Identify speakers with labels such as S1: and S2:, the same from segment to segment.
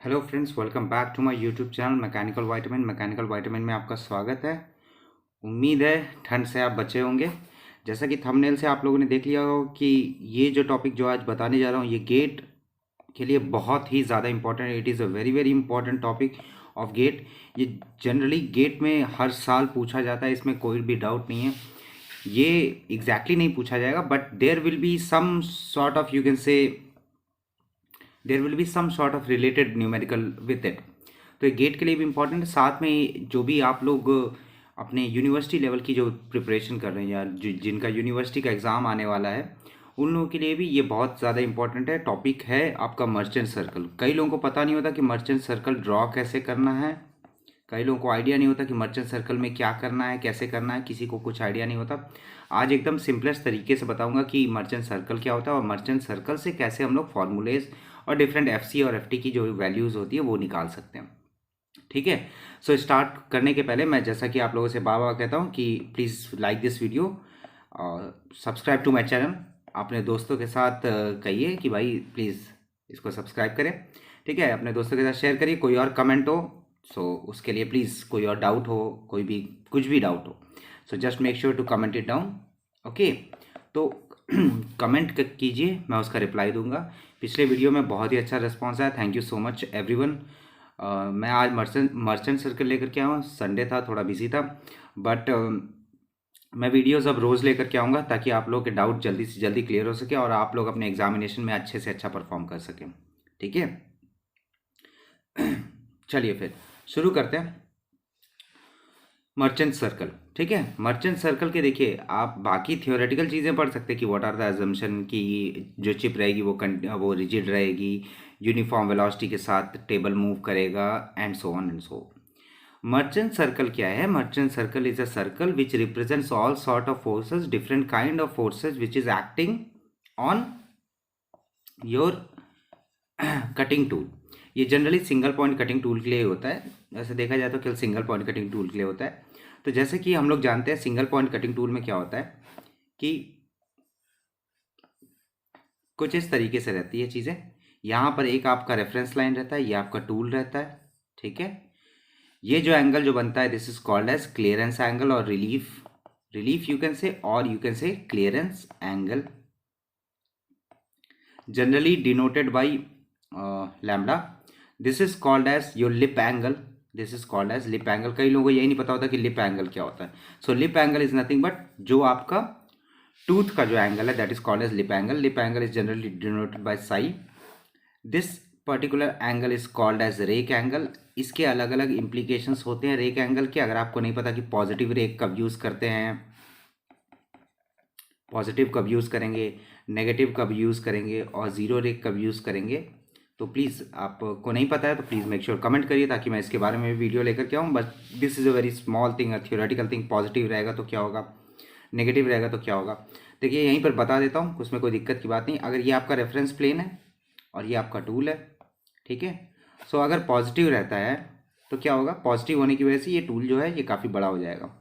S1: Hello friends, welcome back to my YouTube channel mechanical vitamin में आपका स्वागत है। उम्मीद है ठंड से आप बचे होंगे। जैसा कि थंबनेल से आप लोगों ने देख लिया होगा कि ये जो टॉपिक जो आज बताने जा रहा हूँ ये गेट के लिए बहुत ही ज़्यादा इंपॉर्टेंट है। It is a very very important topic of GATE. ये जनरली गेट में हर साल पूछा जाता है, इसमें कोई भी डाउट नहीं है। ये एग्जैक्टली नहीं पूछा जाएगा, but there will be some sort of, you can say, there will be some sort of related numerical with it. तो ये गेट के लिए भी इंपॉर्टेंट है। साथ में जो भी आप लोग अपने यूनिवर्सिटी लेवल की जो प्रिपरेशन कर रहे हैं या जिनका यूनिवर्सिटी का एग्ज़ाम आने वाला है, उन लोगों के लिए भी ये बहुत ज़्यादा इंपॉर्टेंट है। टॉपिक है आपका मर्चेंट सर्कल। कई लोगों को पता नहीं होता कि मर्चेंट सर्कल ड्रॉ कैसे करना है। कई लोगों को आइडिया नहीं होता कि मर्चेंट सर्कल में क्या करना है, कैसे करना है। किसी को कुछ आइडिया नहीं होता। आज एकदम सिंपलेस्ट तरीके से बताऊंगा कि मर्चेंट सर्कल क्या होता है और मर्चेंट सर्कल से कैसे हम लोग फॉर्मूलेज और डिफरेंट एफसी और एफटी की जो वैल्यूज़ होती है वो निकाल सकते हैं। ठीक है। सो स्टार्ट करने के पहले मैं, जैसा कि आप लोगों से बार बार कहता हूँ कि प्लीज़ लाइक दिस वीडियो और सब्सक्राइब टू माई चैनल। अपने दोस्तों के साथ कहिए कि भाई प्लीज़ इसको सब्सक्राइब करें। ठीक है। अपने दोस्तों के साथ शेयर करिए। कोई और कमेंट हो सो उसके लिए प्लीज़, कोई और डाउट हो, कोई भी कुछ भी डाउट हो, so just make sure to comment it down. Okay. तो कमेंट कीजिए, मैं उसका रिप्लाई दूंगा। पिछले वीडियो में बहुत ही अच्छा रिस्पॉन्स आया। Thank you so much everyone. मैं आज मर्चेंट सर्कल लेकर के आया हूँ। संडे था, थोड़ा बिजी था, बट मैं वीडियोस अब रोज़ लेकर के आऊँगा ताकि आप लोगों के डाउट जल्दी से जल्दी क्लियर हो सके और आप लोग अपने एग्जामिनेशन में अच्छे से अच्छा परफॉर्म कर सकें। ठीक है। चलिए फिर शुरू करते हैं। मर्चेंट सर्कल, ठीक है। मर्चेंट सर्कल के देखिए, आप बाकी थियोरेटिकल चीज़ें पढ़ सकते हैं कि व्हाट आर द अजम्पशन की जो चिप रहेगी वो रिजिड रहेगी, यूनिफॉर्म वेलोसिटी के साथ टेबल मूव करेगा, and so on and so. Merchant circle क्या है? Merchant circle is a circle which represents all sort of forces, different kind of forces which is acting on your cutting tool. ये generally single point cutting tool के लिए होता है। वैसे देखा जाए तो केवल सिंगल पॉइंट कटिंग टूल के लिए होता है। तो जैसे कि हम लोग जानते हैं सिंगल पॉइंट कटिंग टूल में क्या होता है कि कुछ इस तरीके से रहती है चीज़ें। यहाँ पर एक आपका रेफरेंस लाइन रहता है, ये आपका टूल रहता है। ठीक है। ये जो एंगल जो बनता है, this is called as clearance angle और रिलीफ यू कैन से, और you can say clearance angle, generally denoted by lambda. This is called as your lip angle. This is called as lip angle. कई लोगों को यही नहीं पता होता कि लिप एंगल क्या होता है। So lip angle is nothing but जो आपका टूथ का जो एंगल है, that is called as lip angle. Lip angle is generally denoted by psi. This particular angle is called as rake angle. इसके अलग अलग इम्प्लीकेशंस होते हैं रेक एंगल के। अगर आपको नहीं पता कि पॉजिटिव रेक कब यूज़ करते हैं, पॉजिटिव कब यूज़ करेंगे, नेगेटिव कब यूज़ करेंगे और ज़ीरो रेक कब यूज़ करेंगे, तो प्लीज़ आपको नहीं पता है तो प्लीज़ मेक श्योर कमेंट करिए ताकि मैं इसके बारे में भी वीडियो लेकर के आऊँ। But this is a very small thing, a theoretical thing. Positive रहेगा तो क्या होगा, नेगेटिव रहेगा तो क्या होगा। देखिए यहीं पर बता देता हूँ, उसमें कोई दिक्कत की बात नहीं। अगर ये आपका रेफरेंस प्लेन है और ये आपका टूल है, ठीक है। सो अगर पॉजिटिव रहता है तो क्या होगा, पॉजिटिव होने की वजह से ये टूल जो है ये काफ़ी बड़ा हो जाएगा,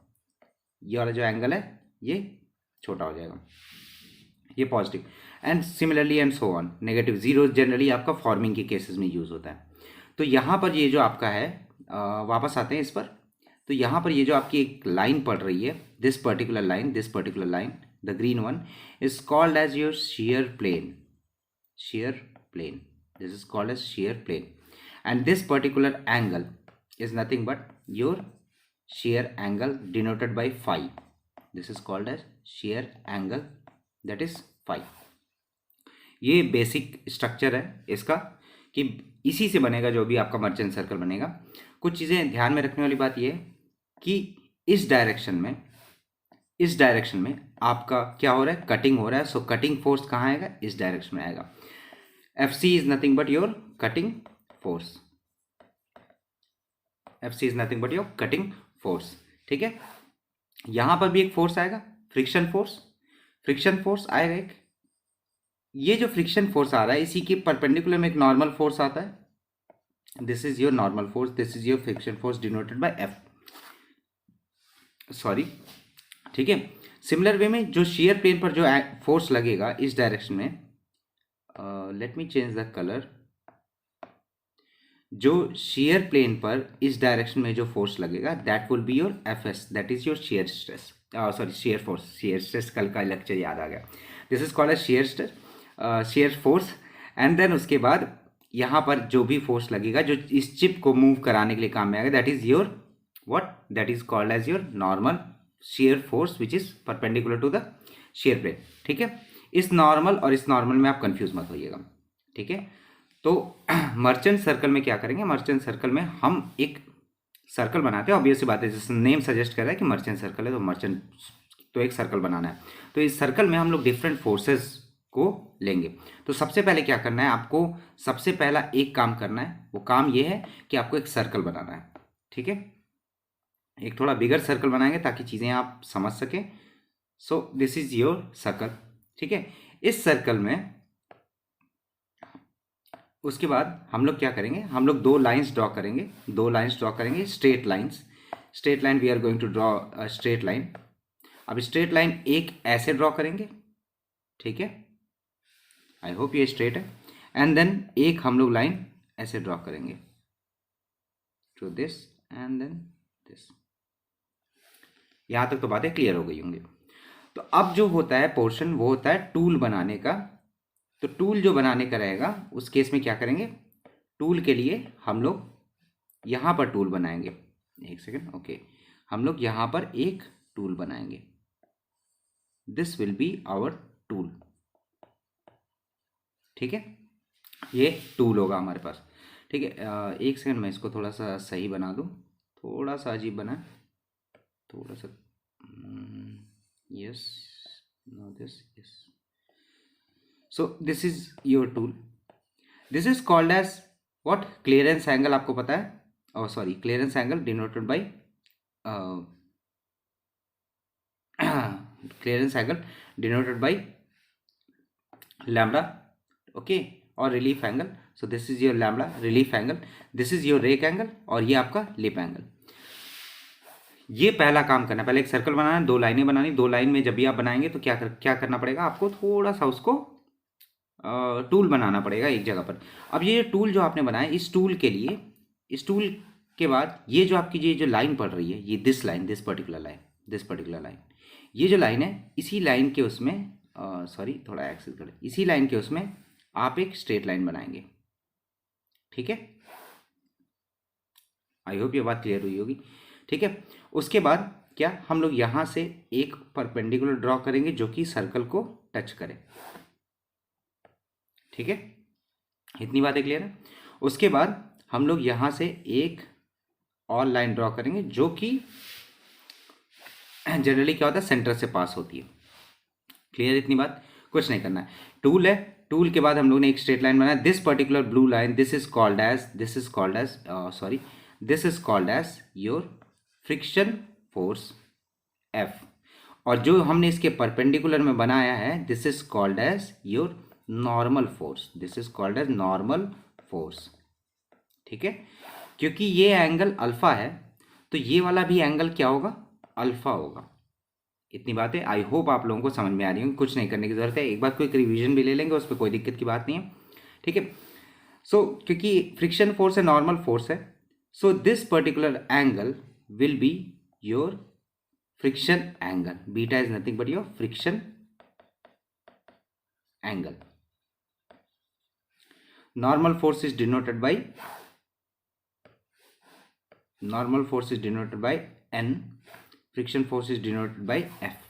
S1: ये वाला जो एंगल है ये छोटा हो जाएगा, ये positive. And similarly and so on. Negative zero generally आपका फॉर्मिंग के केसेस में यूज़ होता है। तो यहाँ पर ये जो आपका है, वापस आते हैं इस पर। तो यहाँ पर ये जो आपकी एक लाइन पड़ रही है, this particular line, the green one, is called as your shear plane. shear plane, this is called as shear plane. And this particular angle is nothing but your shear angle denoted by phi. This is called as shear angle, that is phi. ये basic structure है इसका कि इसी से बनेगा जो भी आपका मर्चेंट सर्कल बनेगा। कुछ चीज़ें ध्यान में रखने वाली बात ये है कि इस डायरेक्शन में आपका क्या हो रहा है, कटिंग हो रहा है। सो कटिंग फोर्स कहाँ आएगा, इस डायरेक्शन में आएगा। FC is nothing but your cutting force. FC is nothing but your cutting force. ठीक है। यहां पर भी एक फोर्स आएगा, फ्रिक्शन फोर्स आएगा एक। ये जो फ्रिक्शन फोर्स आ रहा है इसी के परपेंडिकुलर में एक नॉर्मल फोर्स आता है। This is your normal force, this is your friction force denoted by F. Sorry. ठीक है। सिमिलर वे में जो शेयर प्लेन पर जो फोर्स लगेगा इस डायरेक्शन में, let me change the colour. जो शेयर प्लेन पर इस डायरेक्शन में जो फोर्स लगेगा that will be your F S, that is your shear stress, sorry shear force, shear stress कल का लेक्चर याद आ गया। This is called as shear stress, shear force. And then उसके बाद यहाँ पर जो भी फोर्स लगेगा जो इस चिप को मूव कराने के लिए काम में आएगा that is your what, that is called as your normal shear force which is perpendicular to the shear plane. ठीक है, इस नॉर्मल और इस नॉर्मल में आप कंफ्यूज मत होइएगा। ठीक है, तो मर्चेंट सर्कल में क्या करेंगे, मर्चेंट सर्कल में हम एक सर्कल बनाते हैं, ऑब्वियस सी बात है, जैसे नेम सजेस्ट कर रहा है कि मर्चेंट सर्कल है तो मर्चेंट तो एक सर्कल बनाना है। तो इस सर्कल में हम लोग डिफरेंट फोर्सेस को लेंगे। तो सबसे पहले क्या करना है आपको, सबसे पहला एक काम करना है, वो काम ये है कि आपको एक सर्कल बनाना है। ठीक है, एक थोड़ा बिगर सर्कल बनाएंगे ताकि चीज़ें आप समझ सकें। सो दिस इज योर सर्कल। ठीक है, इस सर्कल में उसके बाद हम लोग क्या करेंगे, हम लोग दो लाइंस ड्रॉ करेंगे, दो लाइंस ड्रॉ करेंगे, straight lines, straight line, we are going to draw straight line. अब स्ट्रेट लाइन एक ऐसे ड्रॉ करेंगे, ठीक है, आई होप ये स्ट्रेट है। एंड देन एक हम लोग लाइन ऐसे ड्रॉ करेंगे to this and then this. यहां तक तो बातें क्लियर हो गई होंगी। तो अब जो होता है पोर्शन वो होता है टूल बनाने का। तो टूल जो बनाने का रहेगा उस केस में क्या करेंगे, टूल के लिए हम लोग यहां पर टूल बनाएंगे। एक सेकेंड, ओके, हम लोग यहां पर एक टूल बनाएंगे, this will be our tool. ठीक है, ये टूल होगा हमारे पास। ठीक है, एक सेकंड मैं इसको थोड़ा सा सही बना दूं, थोड़ा सा अजीब बना, थोड़ा सा, yes, no this, yes. So this is your tool, this is called as what, clearance angle. आपको पता है, और sorry, clearance angle denoted by clearance angle denoted by lambda, okay, और relief angle. So this is your lambda relief angle, this is your rake angle, और ये आपका lip angle. ये पहला काम करना, पहले एक सर्कल बनाना है, दो लाइनें बनानी, दो लाइन में जब भी आप बनाएंगे तो क्या करना पड़ेगा आपको, थोड़ा सा उसको टूल बनाना पड़ेगा एक जगह पर। अब ये टूल जो आपने बनाया, इस टूल के लिए, इस टूल के बाद ये जो आपकी ये जो लाइन पड़ रही है, ये this line, this particular line, this particular line, ये जो लाइन है, इसी लाइन के उसमें, सॉरी थोड़ा एक्सेस कर, इसी लाइन के उसमें आप एक स्ट्रेट लाइन बनाएंगे। ठीक है, आई होप ये बात क्लियर हुई होगी। ठीक है, उसके बाद क्या, हम लोग यहां से एक परपेंडिकुलर ड्रॉ करेंगे जो कि सर्कल को टच करे। ठीक है, इतनी बातें क्लियर है। उसके बाद हम लोग यहां से एक और लाइन ड्रॉ करेंगे जो कि जनरली क्या होता है, सेंटर से पास होती है। क्लियर, इतनी बात, कुछ नहीं करना है। टूल है, टूल के बाद हम लोग ने एक स्ट्रेट लाइन बनाया, this particular blue line, this is called as sorry, this is called as your friction force F. और जो हमने इसके परपेंडिकुलर में बनाया है, this is called as your normal force, this is called as normal force. ठीक है, क्योंकि ये एंगल अल्फा है तो ये वाला भी एंगल क्या होगा, अल्फा होगा। इतनी बातें आई होप आप लोगों को समझ में आ रही होंगी, कुछ नहीं करने की जरूरत है, एक बार क्विक रिवीजन भी ले लेंगे, उस पर कोई दिक्कत की बात नहीं है। ठीक है, सो क्योंकि फ्रिक्शन फोर्स है, नॉर्मल फोर्स है, so this particular angle will be your friction angle, beta is nothing but your friction angle. normal force is denoted by n, friction force is denoted by f।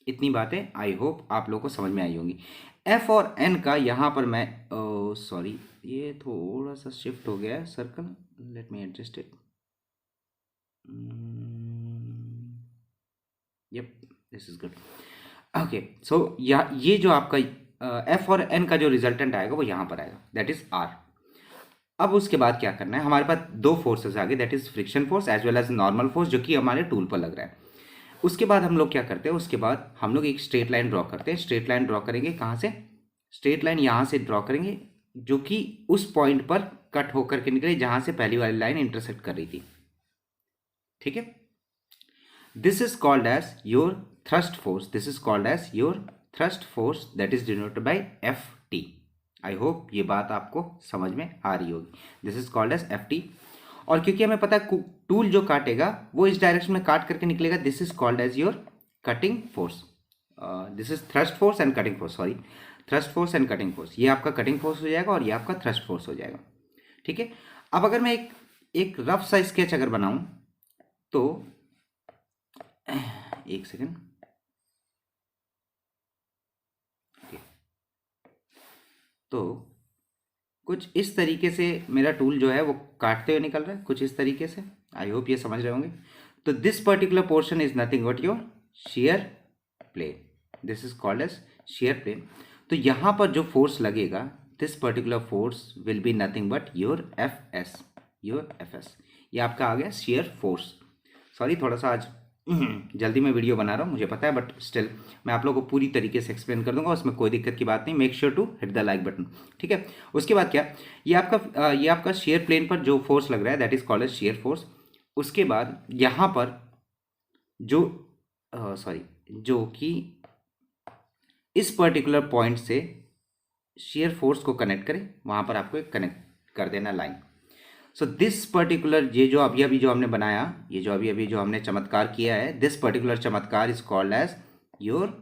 S1: इतनी बातें I hope आप लोगों को समझ में आई होंगी। f और n का यहाँ पर मैं, सॉरी ये थोड़ा सा शिफ्ट हो गया है circle, let me adjust it, yep, this is good, okay. So ये जो आपका f और n का जो रिजल्टेंट आएगा वो यहाँ पर आएगा, दैट इज r। अब उसके बाद क्या करना है, हमारे पास दो फोर्सेस आ गए, that is friction force as well as normal force जो कि हमारे टूल पर लग रहा है। उसके बाद हम लोग क्या करते हैं, उसके बाद हम लोग एक स्ट्रेट लाइन ड्रॉ करते हैं। स्ट्रेट लाइन ड्रॉ करेंगे कहाँ से, स्ट्रेट लाइन यहाँ से ड्रॉ करेंगे जो कि उस पॉइंट पर कट होकर के निकले जहां से पहली वाली लाइन इंटरसेक्ट कर रही थी। ठीक है, this is called as your thrust force, this is called as your thrust force, that is denoted by F T. I hope ये बात आपको समझ में आ रही होगी। This is called as F T. और क्योंकि हमें पता है टूल जो काटेगा वो इस डायरेक्शन में काट करके निकलेगा, this is called as your cutting force. This is thrust force and cutting force, sorry, thrust force and cutting force. ये आपका कटिंग फोर्स हो जाएगा और ये आपका थ्रस्ट फोर्स हो जाएगा। ठीक है। अब अगर मैं एक रफ सा स्केच अगर बनाऊं तो एक सेकेंड, तो कुछ इस तरीके से मेरा टूल जो है वो काटते हुए निकल रहा है, कुछ इस तरीके से। आई होप ये समझ रहे होंगे। तो this particular portion is nothing but your shear plane, this is called as shear plane. तो यहां पर जो फोर्स लगेगा, this particular force will be nothing but your F S, your F S. ये आपका आ गया शेयर फोर्स। सॉरी, थोड़ा सा आज जल्दी में वीडियो बना रहा हूँ, मुझे पता है, बट स्टिल मैं आप लोगों को पूरी तरीके से एक्सप्लेन कर दूंगा, उसमें कोई दिक्कत की बात नहीं। Make sure to hit the like button. ठीक है। उसके बाद क्या, ये आपका शेयर प्लेन पर जो फोर्स लग रहा है that is called as shear force. उसके बाद यहाँ पर जो सॉरी जो कि इस पर्टिकुलर पॉइंट से शेयर फोर्स को कनेक्ट करे, वहां पर आपको एक कनेक्ट कर देना लाइन। सो दिस पर्टिकुलर, ये जो अभी अभी जो हमने बनाया, ये जो अभी अभी जो हमने चमत्कार किया है, दिस पर्टिकुलर चमत्कार is called as your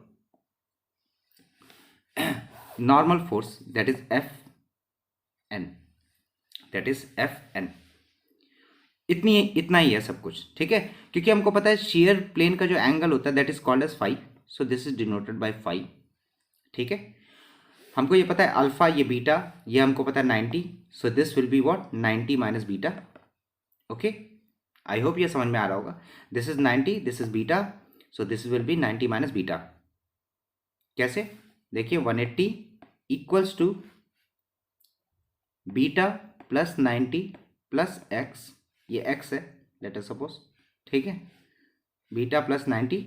S1: normal force, that is F N, that is F N. इतना ही है सब कुछ। ठीक है। क्योंकि हमको पता है शेयर प्लेन का जो एंगल होता है that is called as phi, so this is denoted by phi. ठीक है। हमको ये पता है अल्फा, ये बीटा, ये हमको पता है 90, so this will be what 90 minus beta. Okay, I hope ये समझ में आ रहा होगा। This is 90, this is beta, so this will be 90 minus beta. कैसे, देखिए 180 equals to beta plus 90 plus X, ये एक्स है लेट अस सपोज। ठीक है। Beta plus 90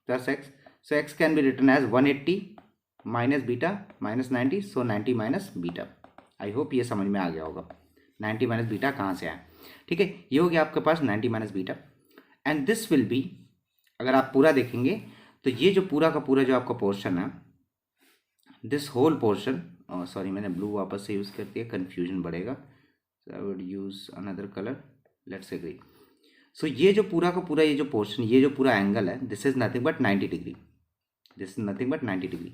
S1: plus X, so X can be written as 180 minus beta minus 90, so 90 minus beta. I hope ये समझ में आ गया होगा 90 माइनस बीटा कहाँ से आया। ठीक है। ये हो गया आपके पास 90 minus beta. And this will B, अगर आप पूरा देखेंगे तो ये जो पूरा का पूरा जो आपका पोर्शन है, दिस होल पोर्शन, सॉरी मैंने ब्लू वापस से यूज़ कर दिया, कन्फ्यूजन बढ़ेगा, so I would use another colour, let's agree. So ये जो पूरा का पूरा ये जो पोर्शन, ये जो पूरा एंगल है, this is nothing but 90 degree, this is nothing but 90 degree.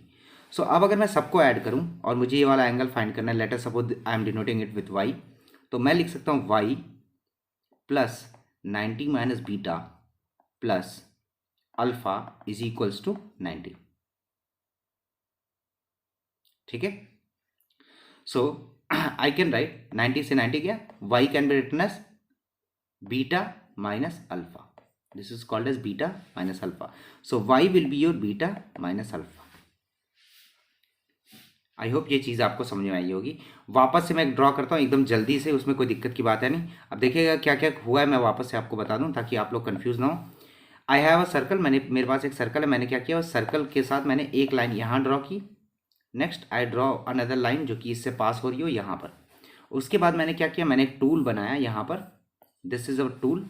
S1: So अब अगर मैं सबको ऐड करूं और मुझे ये वाला एंगल फाइंड करना है, let us suppose I am denoting it with Y, तो मैं लिख सकता हूँ Y plus 90 minus beta plus alpha is equals to 90। ठीक है। सो आई कैन राइट 90 से 90 गया, Y can be written as beta minus alpha, this is called as beta minus alpha. So Y will be your beta minus alpha. I hope ये चीज़ आपको समझ में आई होगी। वापस से मैं ड्रॉ करता हूँ एकदम जल्दी से, उसमें कोई दिक्कत की बात है नहीं। अब देखिएगा क्या क्या हुआ है, मैं वापस से आपको बता दूँ ताकि आप लोग कंफ्यूज ना हो। आई हैव अ सर्कल, मेरे पास एक सर्कल है, मैंने क्या किया, उस सर्कल के साथ मैंने एक लाइन यहाँ ड्रॉ की। Next I draw another line जो कि इससे पास हो रही हो यहाँ पर। उसके बाद मैंने क्या किया, मैंने एक टूल बनाया यहाँ पर, दिस इज अ टूल।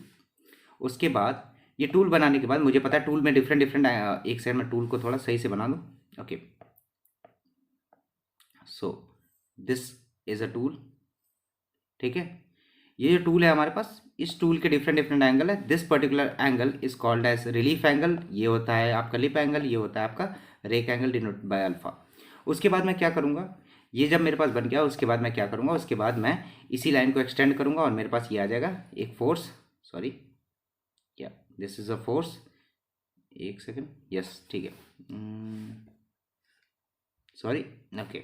S1: उसके बाद ये टूल बनाने के बाद मुझे पता है टूल में डिफरेंट डिफरेंट, एक सेकंड में टूल को थोड़ा सही से बना दूँ। Okay, so this is a tool. ठीक है। ये जो टूल है हमारे पास, इस टूल के डिफरेंट डिफरेंट एंगल है। This particular angle is called as relief angle, ये होता है आपका लिप एंगल, ये होता है आपका rake angle denote by alpha. उसके बाद मैं क्या करूँगा, ये जब मेरे पास बन गया उसके बाद मैं क्या करूँगा, उसके बाद मैं इसी लाइन को एक्सटेंड करूँगा और मेरे पास ये आ जाएगा एक फोर्स, सॉरी क्या, दिस इज अ फोर्स, एक सेकेंड, यस ठीक है, sorry, okay,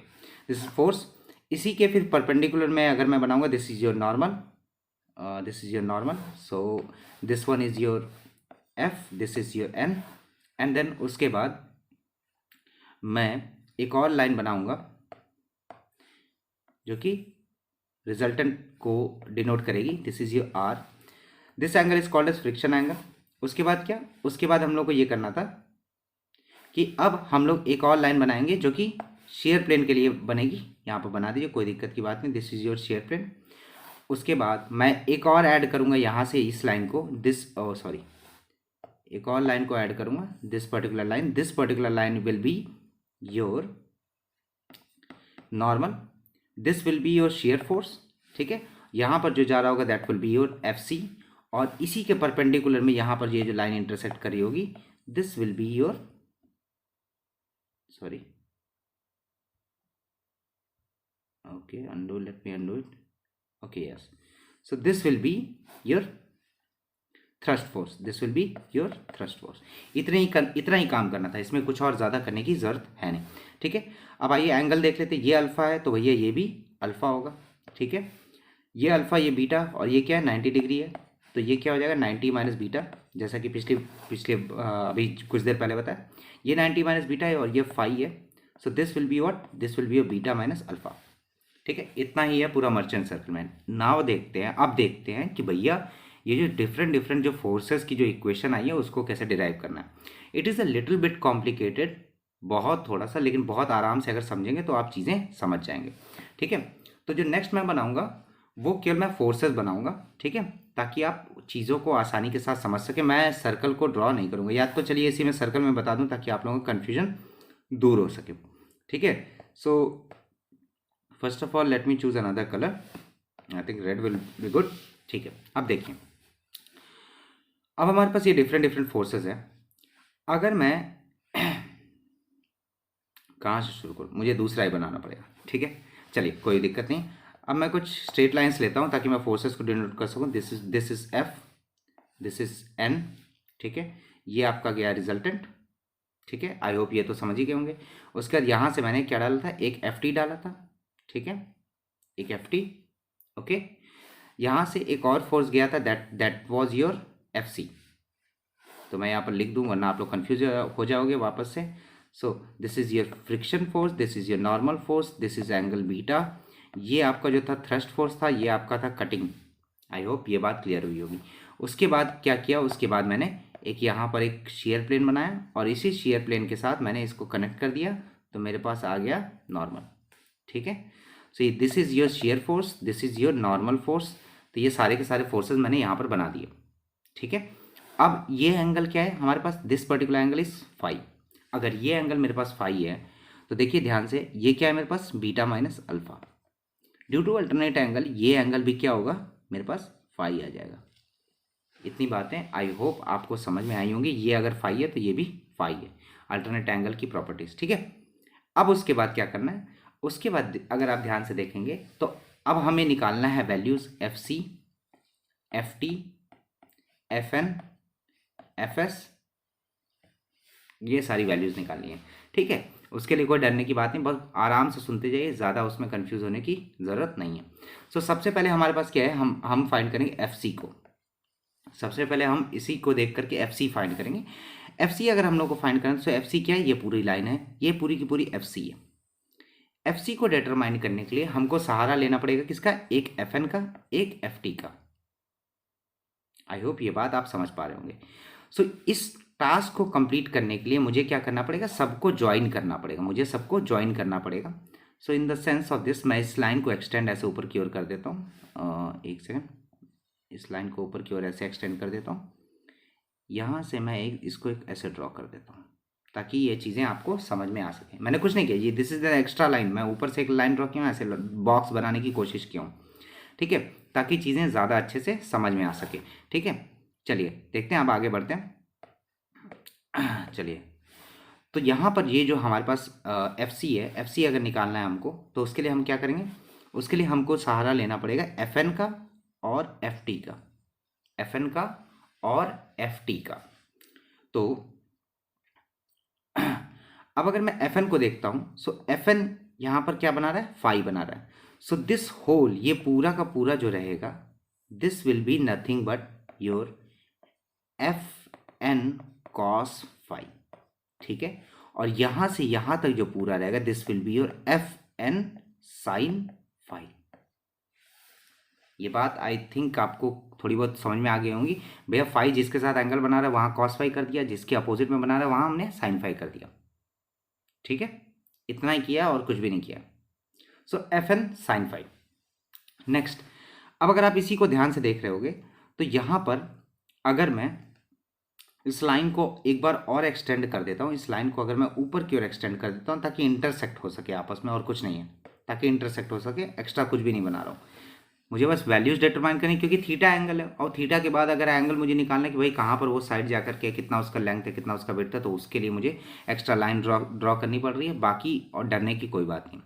S1: this is force. इसी के फिर परपेंडिकुलर में अगर मैं बनाऊंगा, this is your normal, this is your normal, so this one is your F, this is your N. And then उसके बाद मैं एक और लाइन बनाऊंगा जो कि रिजल्टेंट को डिनोट करेगी, this is your R. This angle is called as friction angle. उसके बाद क्या, उसके बाद हम लोग को ये करना था कि अब हम लोग एक और लाइन बनाएंगे जो कि शेयर प्लेन के लिए बनेगी, यहाँ पर बना दीजिए, कोई दिक्कत की बात नहीं, this is your shear plane. उसके बाद मैं एक और ऐड करूँगा यहाँ से इस लाइन को, दिस सॉरी एक और लाइन को ऐड करूँगा, this particular line will be your normal. This will be your shear force, ठीक है। यहाँ पर जो जा रहा होगा that will be your FC, और इसी के परपेंडिकुलर में यहाँ पर ये जो लाइन इंटरसेक्ट करी होगी this will be your, sorry, okay, undo, let me undo it. Okay, yes, so this will be your thrust force, this will be your thrust force. इतना ही काम करना था, इसमें कुछ और ज़्यादा करने की ज़रूरत है नहीं, ठीक है। अब आइए एंगल देख लेते हैं। ये अल्फ़ा है तो भैया ये भी अल्फ़ा होगा, ठीक है। ये अल्फ़ा, ये बीटा, और ये क्या है 90 डिग्री है, तो ये क्या हो जाएगा 90 माइनस बीटा, जैसा कि पिछले अभी कुछ देर पहले बताया। ये 90 माइनस बीटा है और ये फाई है, so this will be what, this will be your beta minus alpha, ठीक है। इतना ही है पूरा मर्चेंट सर्कल में। नाउ देखते हैं, अब देखते हैं कि भैया ये जो डिफरेंट जो फोर्सेस की जो इक्वेशन आई है उसको कैसे डिराइव करना है। It is a little bit complicated, बहुत थोड़ा सा, लेकिन बहुत आराम से अगर समझेंगे तो आप चीज़ें समझ जाएंगे, ठीक है। तो जो नेक्स्ट मैं बनाऊंगा वो केवल मैं फोर्सेस बनाऊंगा, ठीक है, ताकि आप चीज़ों को आसानी के साथ समझ सके। मैं सर्कल को ड्रॉ नहीं करूँगा, या तो चलिए इसी में सर्कल में बता दूँ ताकि आप लोगों का कन्फ्यूजन दूर हो सके, ठीक है। So first of all let me choose another colour, I think red will be good, ठीक है। अब देखिए, अब हमारे पास ये डिफरेंट फोर्सेस है। अगर मैं कहाँ से शुरू करूँ, मुझे दूसरा ही बनाना पड़ेगा, ठीक है, चलिए कोई दिक्कत नहीं। अब मैं कुछ स्ट्रेट लाइंस लेता हूँ ताकि मैं फोर्सेस को डिनोट कर सकूँ। This is F, this is N, ठीक है। ये आपका गया रिजल्टेंट, ठीक है। आई होप ये तो समझ ही गए होंगे। उसके बाद यहाँ से मैंने क्या डाला था, एक FT डाला था, ठीक है, एक FT, ओके। यहाँ से एक और फोर्स गया था, दैट वाज योर FC, तो मैं यहाँ पर लिख दूँ वरना आप लोग कन्फ्यूज हो जाओगे वापस से। सो this is your friction force, this is your normal force, this is angle beta. ये आपका जो था थ्रस्ट फोर्स था, ये आपका था कटिंग। आई होप ये बात क्लियर हुई होगी। उसके बाद क्या किया, उसके बाद मैंने एक यहाँ पर एक शेयर प्लेन बनाया और इसी शेयर प्लेन के साथ मैंने इसको कनेक्ट कर दिया, तो मेरे पास आ गया नॉर्मल, ठीक है। So this is your shear force, this is your normal force, तो ये सारे के सारे फोर्सेस मैंने यहाँ पर बना दिए, ठीक है। अब ये एंगल क्या है हमारे पास, this particular angle is phi. अगर ये एंगल मेरे पास फाई है तो देखिए ध्यान से, ये क्या है मेरे पास, beta minus alpha. Due to alternate angle ये एंगल भी क्या होगा मेरे पास, फाई आ जाएगा। इतनी बातें आई होप आपको समझ में आई होंगी। ये अगर फाई है तो ये भी फाई है, अल्टरनेट एंगल की प्रॉपर्टीज, ठीक है। अब उसके बाद क्या करना है, उसके बाद अगर आप ध्यान से देखेंगे तो अब हमें निकालना है values FC, FT, FN, FS, ये सारी वैल्यूज निकालनी है, ठीक है। उसके लिए कोई डरने की बात नहीं, बस आराम से सुनते जाइए, ज़्यादा उसमें कंफ्यूज होने की ज़रूरत नहीं है। सो सबसे पहले हमारे पास क्या है, हम फाइंड करेंगे FC को। सबसे पहले हम इसी को देख करके FC फाइंड करेंगे। FC अगर हम लोग को फाइंड करें तो FC क्या है, ये पूरी लाइन है, ये पूरी की पूरी FC है। FC को डिटरमाइन करने के लिए हमको सहारा लेना पड़ेगा किसका, एक FN का, एक FT का। आई होप ये बात आप समझ पा रहे होंगे। सो इस टास्क को कंप्लीट करने के लिए मुझे क्या करना पड़ेगा, सबको ज्वाइन करना पड़ेगा, मुझे सबको ज्वाइन करना पड़ेगा। So in the sense of this, मैं इस लाइन को एक्सटेंड ऐसे ऊपर की ओर कर देता हूँ, एक सेकेंड, इस लाइन को ऊपर की ओर ऐसे एक्सटेंड कर देता हूँ। यहाँ से मैं इसको एक ऐसे ड्रॉ कर देता हूँ ताकि ये चीज़ें आपको समझ में आ सके। मैंने कुछ नहीं किया, ये this is the extra line, मैं ऊपर से एक लाइन ड्रॉ किया हूँ, ऐसे बॉक्स बनाने की कोशिश किया हूँ, ठीक है, ताकि चीज़ें ज़्यादा अच्छे से समझ में आ सके, ठीक है। चलिए देखते हैं, अब आगे बढ़ते हैं। चलिए, तो यहाँ पर ये जो हमारे पास FC है, FC अगर निकालना है हमको तो उसके लिए हम क्या करेंगे, उसके लिए हमको सहारा लेना पड़ेगा FN का और FT का, FN का और FT का। तो अब अगर मैं FN को देखता हूँ, सो FN यहाँ पर क्या बना रहा है, फाई बना रहा है। सो दिस होल, ये पूरा का पूरा जो रहेगा, this will be nothing but your FN cos phi, ठीक है। और यहाँ से यहाँ तक जो पूरा रहेगा, this will be your FN sin phi. ये बात आई थिंक आपको थोड़ी बहुत समझ में आ गई होंगी। भैया फाई जिसके साथ एंगल बना रहा है वहाँ कॉस फाई कर दिया, जिसके अपोजिट में बना रहा है वहाँ हमने साइन फाई कर दिया, ठीक है। इतना ही किया और कुछ भी नहीं किया। सो FN sin फाई। नेक्स्ट, अब अगर आप इसी को ध्यान से देख रहे होगे तो यहाँ पर अगर मैं इस लाइन को एक बार और एक्सटेंड कर देता हूँ, इस लाइन को अगर मैं ऊपर की ओर एक्सटेंड कर देता हूँ ताकि इंटरसेक्ट हो सके आपस में, और कुछ नहीं है, ताकि इंटरसेक्ट हो सके, एक्स्ट्रा कुछ भी नहीं बना रहा हूँ। मुझे बस वैल्यूज डिटरमाइन करनी, क्योंकि थीटा एंगल है, और थीटा के बाद अगर एंगल मुझे निकालना है कि भाई कहाँ पर वो साइड जाकर के कितना उसका लेंथ है, कितना उसका विड्थ है, तो उसके लिए मुझे एक्स्ट्रा लाइन ड्रॉ करनी पड़ रही है। बाकी और डरने की कोई बात नहीं,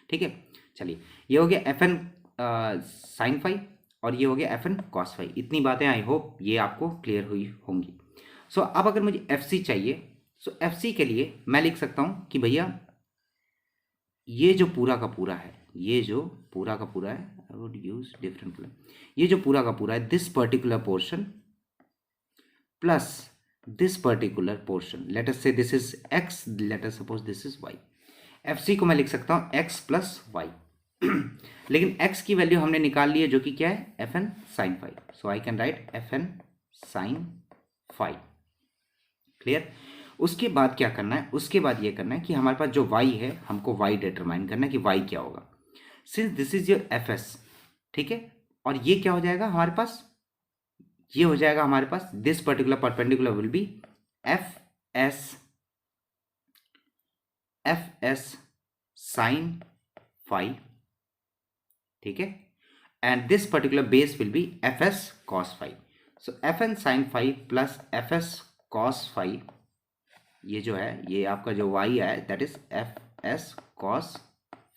S1: ठीक है। चलिए, ये हो गया एफ एन साइन फाई और ये हो गया एफ एन कॉस फाई। इतनी बातें आई होप ये आपको क्लियर हुई होंगी। सो अब अगर मुझे एफ सी चाहिए, सो एफ सी के लिए मैं लिख सकता हूँ कि भैया ये जो पूरा का पूरा है, ये जो पूरा का पूरा है, I would use different colour, ये जो पूरा का पूरा है, this particular portion plus this particular portion, let us say this is x, let us suppose this is y. F C को मैं लिख सकता हूँ एक्स प्लस वाई लेकिन x की वैल्यू हमने निकाल ली है, जो कि क्या है, F N sine phi. So I can write F N sine phi. Clear. उसके बाद क्या करना है, उसके बाद ये करना है कि हमारे पास जो y है, हमको y डिटरमाइन करना है कि y क्या होगा। Since this is your F S, ठीक है, और ये क्या हो जाएगा हमारे पास, ये हो जाएगा हमारे पास this particular perpendicular will be F S sine phi, ठीक है, and this particular base will be F S cos phi. So F N sine phi plus F S cos phi, ये जो है, ये आपका जो y है, that is F S cos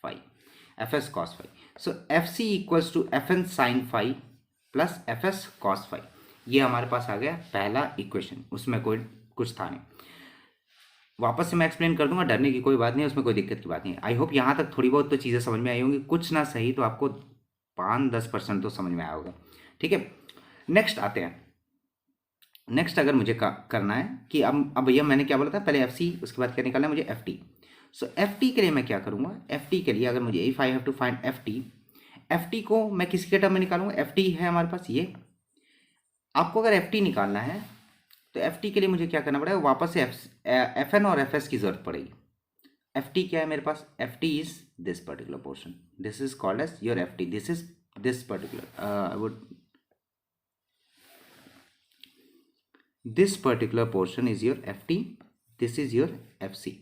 S1: phi, F S cos phi. So F C equals to F N sine phi plus F S cos phi. ये हमारे पास आ गया पहला इक्वेशन, उसमें कोई कुछ था नहीं। वापस से मैं एक्सप्लेन कर दूंगा, डरने की कोई बात नहीं है, उसमें कोई दिक्कत की बात नहीं है। आई होप यहाँ तक थोड़ी बहुत तो चीज़ें समझ में आई होंगी, कुछ ना सही तो आपको 5-10% तो समझ में आया होगा, ठीक है। नेक्स्ट आते हैं। नेक्स्ट अगर मुझे करना है कि अब भैया मैंने क्या बोला था, पहले एफ सी, उसके बाद क्या निकालना है मुझे एफ टी। सो एफ टी के लिए मैं क्या करूँगा, एफ टी के लिए अगर मुझे if I have to find F T को मैं किसके टर्म में निकालूंगा, एफ टी है हमारे पास ये। आपको अगर एफ टी निकालना है तो एफ टी के लिए मुझे क्या करना पड़ेगा, वापस से एफ एन और एफ एस की जरूरत पड़ेगी। एफ टी क्या है मेरे पास, F T is this particular portion, this is called as your F T, this is this particular I would, this particular portion is your F T, this is your F C,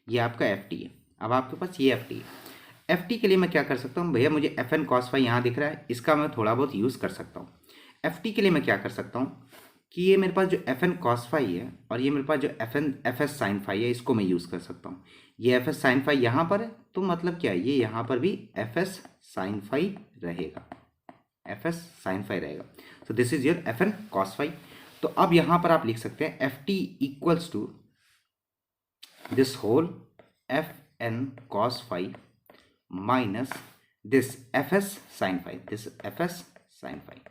S1: ये आपका F T है। अब आपके पास ये F T है। F T के लिए मैं क्या कर सकता हूँ भैया, मुझे एफ एन कॉस फाई यहाँ दिख रहा है, इसका मैं थोड़ा बहुत यूज़ कर सकता हूँ। एफ टी के लिए मैं क्या कर सकता हूँ कि ये मेरे पास जो एफ एन कॉस फाई है और ये मेरे पास जो एफ एस साइन फाई है, इसको मैं यूज़ कर सकता हूँ। ये एफ एस साइन फाई यहाँ पर है, तो मतलब क्या है, ये यहाँ पर भी एफ एस साइन फाई रहेगा, एफ एस साइन फाई रहेगा। So this is your F N cos phi. तो अब यहाँ पर आप लिख सकते हैं F T equals to this whole F N cos phi minus this F S sine phi, this F S sine phi.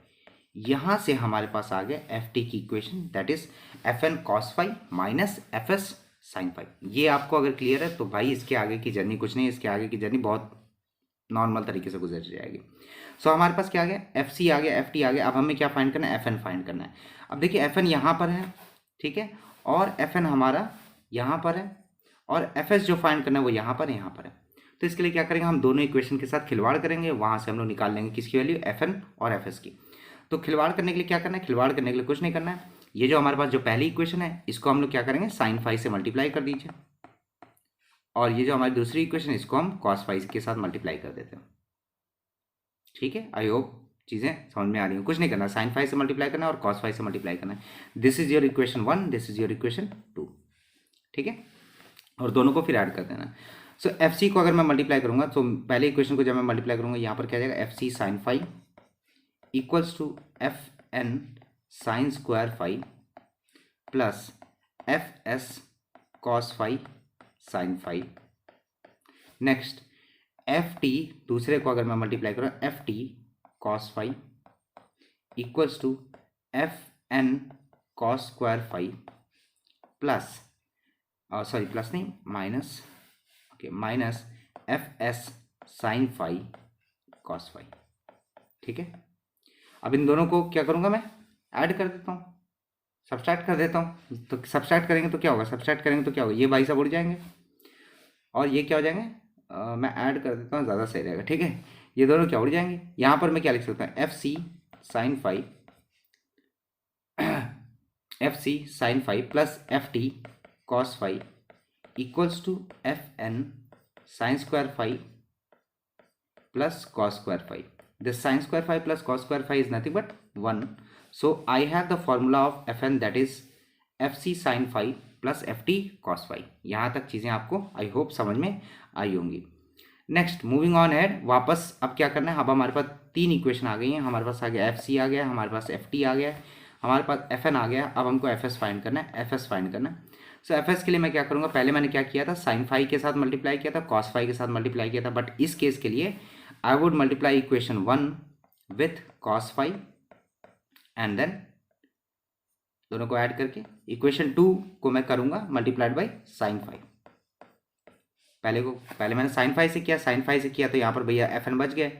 S1: यहाँ से हमारे पास आ गया एफ टी की equation, that is F N cos phi minus F S sine phi. ये आपको अगर क्लियर है तो भाई इसके आगे की जर्नी कुछ नहीं, इसके आगे की जर्नी बहुत नॉर्मल तरीके से गुजर जाएगी। सो हमारे पास क्या आ गया, एफ सी आ गया, एफ टी आ गया। अब हमें क्या फाइंड करना है, एफ एन फाइंड करना है। अब देखिए एफ एन यहाँ पर है, ठीक है, और एफ एन हमारा यहाँ पर है, और एफ एस जो फाइंड करना है वो यहाँ पर है, यहाँ पर है। तो इसके लिए क्या करेंगे, हम दोनों इक्वेशन के साथ खिलवाड़ करेंगे, वहाँ से हम लोग निकाल लेंगे किसकी वैल्यू, एफ एन और एफ एस की। तो खिलवाड़ करने के लिए क्या करना है, खिलवाड़ करने के लिए कुछ नहीं करना है, ये जो हमारे पास जो पहली इक्वेशन है इसको हम लोग क्या करेंगे, साइन फाई से मल्टीप्लाई कर दीजिए, और ये जो हमारी दूसरी इक्वेशन है इसको हम कॉस फाई के साथ मल्टीप्लाई कर देते हैं। ठीक है, आई होप चीज़ें समझ में आ रही हैं। कुछ नहीं करना, साइन फाई से मल्टीप्लाई करना है और कॉस फाई से मल्टीप्लाई करना है। This is your equation 1, this is your equation 2, ठीक है, और दोनों को फिर ऐड कर देना। सो एफ सी को अगर मैं मल्टीप्लाई करूंगा, तो पहले इक्वेशन को जब मैं मल्टीप्लाई करूंगा, यहाँ पर क्या जाएगा, F C sine phi equals to F N sine square phi plus F S cos phi sine phi. Next F T, दूसरे को अगर मैं मल्टीप्लाई करूँ, F T cos phi equals to F N cos square phi plus, sorry plus नहीं, minus, okay, minus F S sine phi cos phi. ठीक है, अब इन दोनों को क्या करूँगा, मैं ऐड कर देता हूँ, सब्सट्रैक्ट कर देता हूँ। तो सब्सट्रैक्ट करेंगे तो क्या होगा, सब्सट्रैक्ट करेंगे तो क्या होगा, ये भाई सब उड़ जाएंगे और ये क्या हो जाएंगे, मैं ऐड कर देता हूँ, ज़्यादा सही रहेगा। ठीक है, ये दोनों क्या उड़ जाएंगे। यहाँ पर मैं क्या लिख सकता हूँ, F C sine phi, F C sine phi plus F T cos phi equals to F N sine square phi plus cos square phi. This sin square phi plus cos square phi is nothing but 1. So I have the formula of fn, that is fc sin phi plus ft cos phi. यहाँ तक चीज़ें आपको I hope समझ में आई होंगी. Next moving on head, वापस अब क्या करना है, अब हमारे पास 3 इक्वेशन आ गई हैं. हमारे पास आ गया fc आ गया, हमारे पास ft आ गया, हमारे पास fn आ गया. अब हमको fs फाइंड करना है, fs फाइंड करना है. सो fs के लिए मैं क्या करूँगा, पहले मैंने क्या किया था, साइन फाई के साथ मल्टीप्लाई किया था, कॉस फाई के साथ मल्टीप्लाई किया था. बट इस केस के लिए I would multiply equation 1 with cos phi and then दोनों को ऐड करके इक्वेशन 2 को मैं करूँगा मल्टीप्लाइड बाई साइन फाई. पहले मैंने साइन फाई से किया, साइन फाई से किया तो यहाँ पर भैया एफ एन बच गए.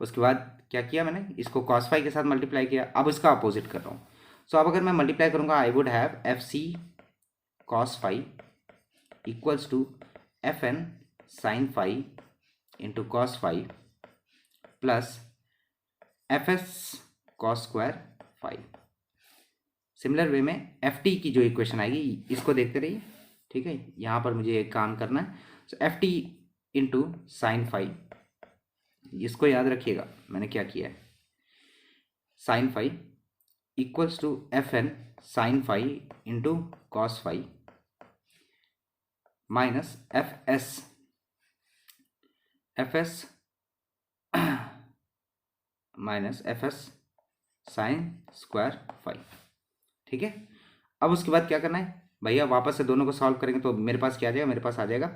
S1: उसके बाद क्या किया मैंने, इसको कॉस फाई के साथ मल्टीप्लाई किया. अब इसका अपोजिट कर रहा हूँ. सो अब अगर मैं मल्टीप्लाई करूँगा, I would have F C cos phi equals to fn sin phi into cos phi plus fs cos square phi. Similar way में ft की जो इक्वेशन आएगी इसको देखते रहिए. ठीक है, यहाँ पर मुझे एक काम करना है. So ft into sine phi, इसको याद रखिएगा मैंने क्या किया है, sine phi equals to fn sine phi into cos phi minus fs minus fs sine square phi. ठीक है, अब उसके बाद क्या करना है भैया, वापस से दोनों को सॉल्व करेंगे तो मेरे पास क्या आ जाएगा, मेरे पास आ जाएगा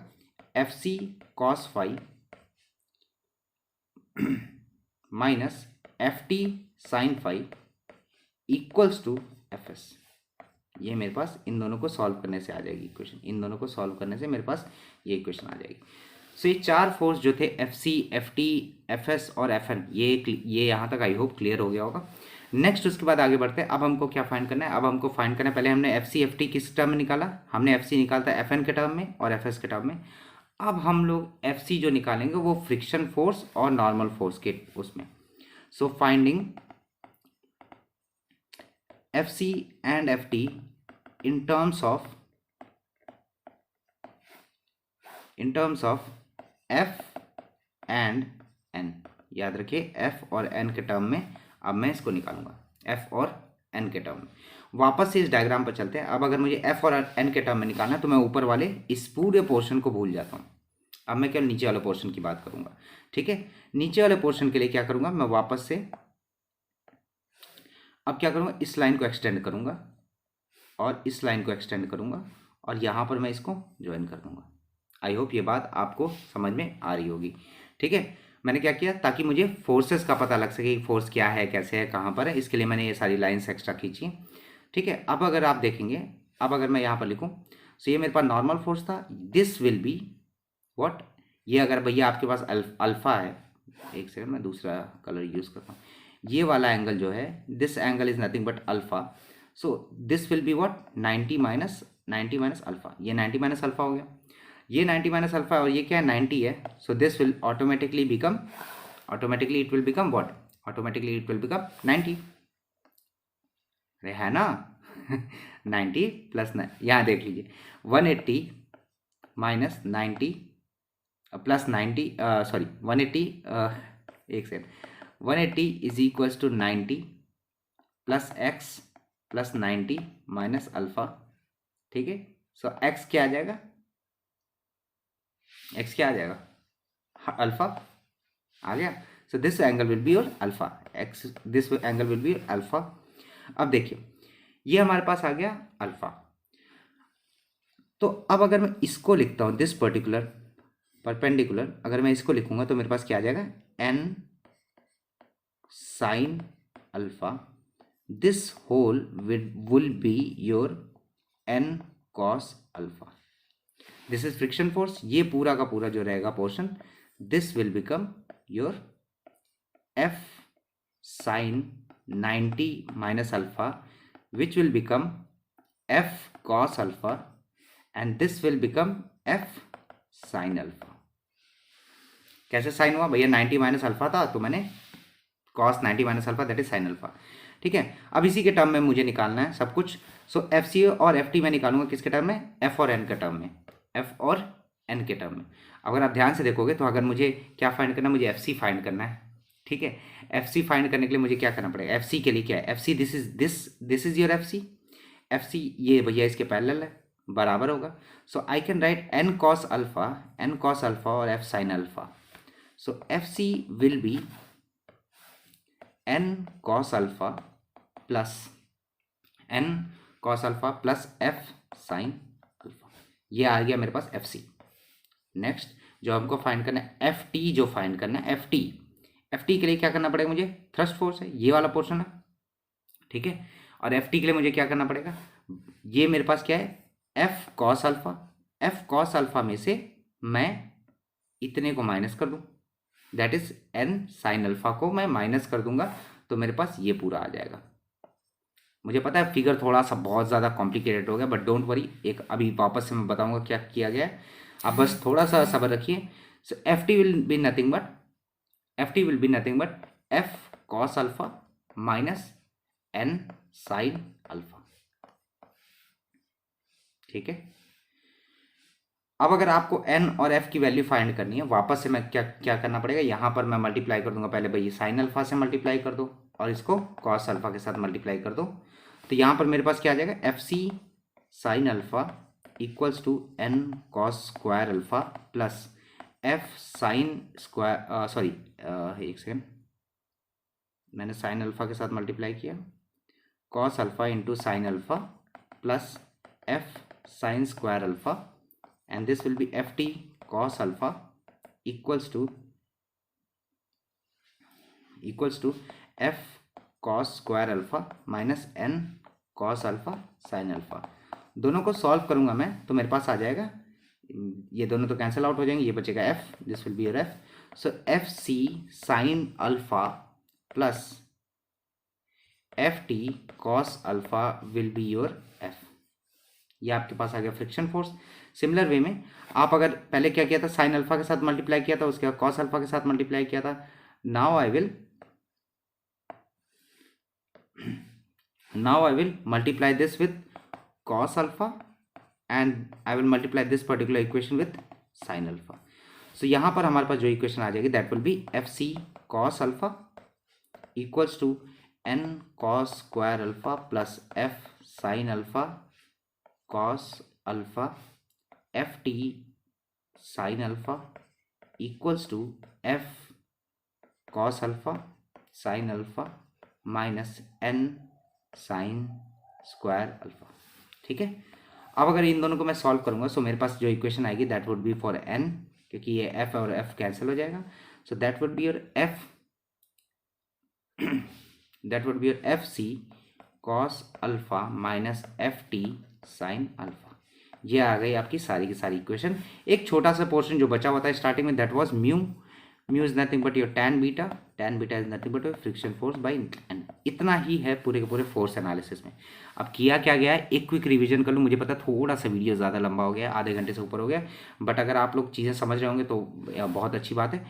S1: F C cos phi minus F T sine phi equals to F S. ये मेरे पास इन दोनों को सॉल्व करने से आ जाएगी इक्वेशन, इन दोनों को सॉल्व करने से मेरे पास ये इक्वेशन आ जाएगी. सो ये 4 फोर्स जो थे F C, F T, F S और एफ एन, ये यहाँ तक आई होप क्लियर हो गया होगा. नेक्स्ट उसके बाद आगे बढ़ते हैं. अब हमको क्या फाइंड करना है, अब हमको फाइंड करना है, पहले हमने एफ सी एफ टी किस टर्म में निकाला, हमने एफ सी निकालता है एफ एन के टर्म में और एफ एस के टर्म में. अब हम लोग एफ सी जो निकालेंगे वो फ्रिक्शन फोर्स और नॉर्मल फोर्स के उसमें. So finding F C and F T in terms of f and n. याद रखिए f और n के टर्म में अब मैं इसको निकालूंगा, f और n के टर्म में. वापस से इस डायग्राम पर चलते हैं. अब अगर मुझे f और n के टर्म में निकालना है तो मैं ऊपर वाले इस पूरे पोर्शन को भूल जाता हूँ. अब मैं केवल नीचे वाले पोर्शन की बात करूंगा. ठीक है, नीचे वाले पोर्शन के लिए क्या करूंगा, मैं वापस से अब क्या करूंगा, इस लाइन को एक्सटेंड करूंगा और इस लाइन को एक्सटेंड करूंगा और यहाँ पर मैं इसको ज्वाइन कर दूंगा. आई होप ये बात आपको समझ में आ रही होगी. ठीक है, मैंने क्या किया ताकि मुझे फोर्सेस का पता लग सके कि फोर्स क्या है, कैसे है, कहाँ पर है, इसके लिए मैंने ये सारी लाइन्स एक्स्ट्रा खींची. ठीक है, अब अगर आप देखेंगे, अब अगर मैं यहाँ पर लिखूँ तो ये मेरे पास नॉर्मल फोर्स था, दिस विल बी व्हाट, ये अगर भैया आपके पास अल्फा है, एक सेकंड मैं दूसरा कलर यूज़ करता हूँ, ये वाला एंगल जो है, this angle is nothing but alpha. So this will be what, 90 minus alpha. ये 90 माइनस अल्फा हो गया, ये 90 माइनस अल्फा और ये क्या है 90 है. So this will automatically it will become what, automatically it will become 90. अरे है ना 90 प्लस, यहाँ देख लीजिए 180 माइनस 90 प्लस 90 सॉरी 180 एक second, 180 is equals to 90 plus X plus 90 minus alpha. ठीक है, सो एक्स क्या आ जाएगा, एक्स क्या आ जाएगा, अल्फा आ गया. So this angle will be your alpha, x this angle will be alpha. अब देखिए ये हमारे पास आ गया अल्फा. तो अब अगर मैं इसको लिखता हूँ, दिस पर्टिकुलर परपेंडिकुलर, अगर मैं इसको लिखूंगा तो मेरे पास क्या आ जाएगा, N sine alpha, this whole will be your N cos alpha. This is friction force, ये पूरा का पूरा जो रहेगा portion, this will become your F sine 90 minus alpha, which will become F cos alpha, and this will become F sine alpha. कैसे sine हुआ भैया, 90 minus alpha था तो मैंने cos 90 minus alpha, that is sine alpha. ठीक है, अब इसी के टर्म में मुझे निकालना है सब कुछ. सो एफ सी और एफ टी मैं निकालूंगा किसके टर्म में, एफ और एन के टर्म में, एफ और एन के टर्म में। अगर आप ध्यान से देखोगे तो अगर मुझे क्या फाइंड करना है, मुझे एफ सी फाइंड करना है, ठीक है। एफ सी फाइंड करने के लिए मुझे क्या करना पड़ेगा, एफ सी के लिए क्या है, F C this is your F C. F C ये भैया इसके पैरेलल है, बराबर होगा। So I can write N cos alpha और F sine alpha. So F C will be N cos alpha plus N cos alpha plus F sine alpha. ये आ गया मेरे पास एफ सी। नेक्स्ट जो हमको फाइंड करना है एफ टी, जो फाइंड करना है एफ टी के लिए क्या करना पड़ेगा मुझे, थ्रस्ट फोर्स है, ये वाला पोर्शन है, ठीक है। और एफ टी के लिए मुझे क्या करना पड़ेगा, ये मेरे पास क्या है, एफ कॉस अल्फा में से मैं इतने को माइनस कर दूं, that is an sine alpha को मैं माइनस कर दूंगा, तो मेरे पास ये पूरा आ जाएगा। मुझे पता है फिगर थोड़ा सा बहुत ज़्यादा कॉम्प्लिकेटेड हो गया, बट डोंट वरी, एक अभी वापस से मैं बताऊंगा क्या किया गया है, आप बस थोड़ा सा सब्र रखिए। So F T will be nothing but F cos alpha minus N sine alpha, ठीक है। अब अगर आपको एन और एफ की वैल्यू फाइंड करनी है, वापस से मैं क्या करना पड़ेगा, यहाँ पर मैं मल्टीप्लाई कर दूंगा, पहले भाई साइन अल्फा से मल्टीप्लाई कर दो और इसको कॉस अल्फा के साथ मल्टीप्लाई कर दो, तो यहाँ पर मेरे पास क्या आ जाएगा, F C sine alpha equals to N cos square alpha plus F sine square, sorry एक सेकेंड, मैंने साइन अल्फा के साथ मल्टीप्लाई किया, cos alpha into sine alpha plus F sine square alpha, and this will be ft cos alpha equals to f cos square alpha minus n cos alpha sin alpha। दोनों को solve करूंगा मैं तो मेरे पास आ जाएगा, ये दोनों तो कैंसिल आउट हो जाएंगे, ये बचेगा f, this will be your f। So F C sine alpha plus F T cos alpha will be your f। ये आपके पास आ गया फ्रिक्शन फोर्स। सिमिलर वे में आप अगर पहले क्या किया था, साइन अल्फा के साथ मल्टीप्लाई किया था, उसके बाद कॉस अल्फा के साथ मल्टीप्लाई किया था, now I will multiply this with cos alpha and I will multiply this particular equation with sine alpha. So यहाँ पर हमारे पास जो इक्वेशन आ जाएगी that will be F C cos alpha equals to N cos square alpha plus F sine alpha cos alpha f t sin alpha equals to f cos alpha sin alpha minus n sin square alpha, ठीक है। अब अगर इन दोनों को मैं solve करूंगा सो मेरे पास जो इक्वेशन आएगी that would B for n, क्योंकि ये f और f कैंसिल हो जाएगा, so that would be your f c cos alpha minus F T sign alpha. ये आ गई आपकी सारी की सारी इक्वेशन। एक छोटा सा पोर्शन जो बचा हुआ था स्टार्टिंग में that was mu is nothing but your tan beta is nothing but your friction force by N. इतना ही है पूरे के पूरे फोर्स एनालिसिस में। अब किया क्या गया है, एक क्विक रिवीजन कर लूँ, मुझे पता थोड़ा सा वीडियो ज़्यादा लंबा हो गया, आधे घंटे से ऊपर हो गया, बट अगर आप लोग चीज़ें समझ रहे होंगे तो बहुत अच्छी बात है।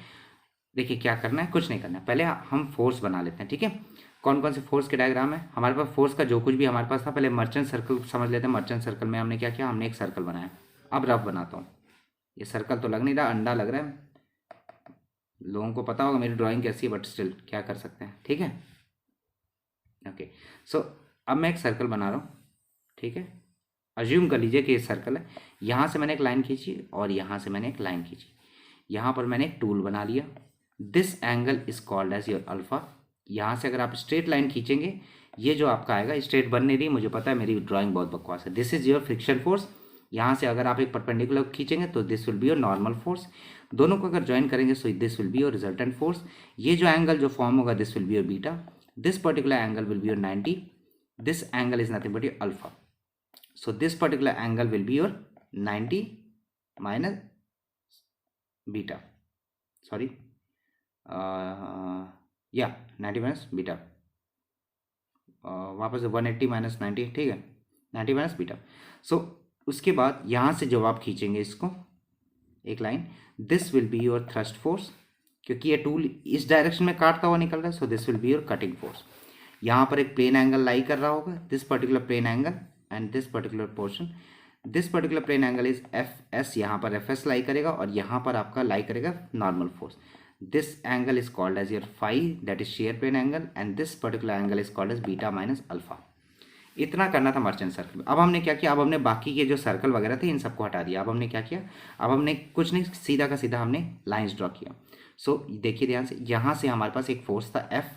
S1: देखिए क्या करना है, कुछ नहीं करना है, पहले हम फोर्स बना लेते हैं, ठीक है। कौन कौन से फोर्स के डायग्राम है हमारे पास, फोर्स का जो कुछ भी हमारे पास था, पहले मर्चेंट सर्कल समझ लेते हैं। मर्चेंट सर्कल में हमने क्या किया, हमने एक सर्कल बनाया। अब रफ बनाता हूँ, ये सर्कल तो लग नहीं रहा, अंडा लग रहा है। लोगों को पता होगा मेरी ड्राइंग कैसी है, बट स्टिल क्या कर सकते हैं, ठीक है। ओके सो अब मैं एक सर्कल बना रहा हूँ, ठीक है। अज्यूम कर लीजिए कि ये सर्कल है, यहाँ से मैंने एक लाइन खींची और यहाँ से मैंने एक लाइन खींची, यहाँ पर मैंने एक टूल बना लिया। This angle is called as your alpha. यहाँ से अगर आप स्ट्रेट लाइन खींचेंगे, ये जो आपका आएगा, स्ट्रेट बन नहीं रही, मुझे पता है मेरी ड्राइंग बहुत बकवास है। This is your friction force. यहाँ से अगर आप एक परपेंडिकुलर खींचेंगे तो this will be your normal force. दोनों को अगर ज्वाइन करेंगे सो this will be your resultant force. ये जो एंगल जो फॉर्म होगा this will be your beta, this particular angle will be your 90, this angle is nothing but your alpha. So this particular angle will be your 90 minus beta, sorry या 90 minus beta, वापस 180 minus 90, ठीक है, 90 minus beta. सो उसके बाद यहाँ से जब आप खींचेंगे इसको एक line, this will be your thrust force, क्योंकि ये टूल इस डायरेक्शन में काटता हुआ निकल रहा है, so this will be your cutting force. यहाँ पर एक प्लेन एंगल लाई कर रहा होगा, this particular plane angle and this particular portion, this particular plane angle is F S, यहाँ पर एफ एस लाई करेगा और यहाँ पर आपका लाई करेगा normal force. This angle is called as your phi, that is shear plane angle, and this particular angle is called as beta minus alpha. इतना करना था मर्चेंट सर्कल में. अब हमने क्या किया, अब हमने बाकी के जो सर्कल वगैरह थे इन सबको हटा दिया. अब हमने क्या किया, अब हमने कुछ नहीं, सीधा का सीधा हमने लाइंस ड्रॉ किया. सो देखिए ध्यान से, यहाँ से हमारे पास एक फोर्स था एफ,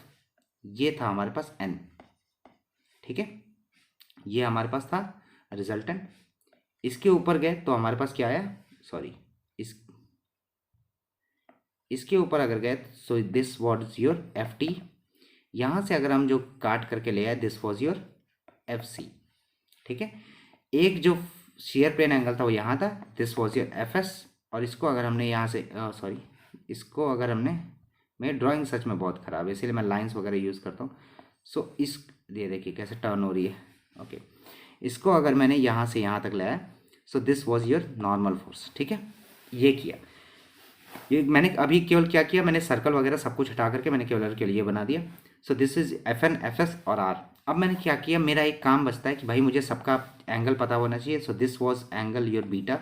S1: ये था हमारे पास एन. ठीक है, ये हमारे पास था रिजल्टेंट. इसके ऊपर गए तो हमारे पास क्या आया, सॉरी, इसके ऊपर अगर गए so this was your F T. यहाँ से अगर हम जो काट करके ले आए this was your F C. ठीक है, एक जो शेयर प्लेन एंगल था वो यहाँ था, this was your F S. और इसको अगर हमने यहाँ से सॉरी, इसको अगर हमने, मेरी ड्राइंग सच में बहुत ख़राब है इसीलिए मैं लाइंस वगैरह यूज़ करता हूँ. सो इस, ये देखिए कैसे टर्न हो रही है. ओके, इसको अगर मैंने यहाँ से यहाँ तक लाया, सो this was your normal force. ठीक है, ये किया. ये मैंने अभी केवल क्या किया, मैंने सर्कल वगैरह सब कुछ हटा करके मैंने केवल ये बना दिया. So this is F N, F S और आर. अब मैंने क्या किया, मेरा एक काम बचता है कि भाई मुझे सबका एंगल पता होना चाहिए. सो this was angle your beta.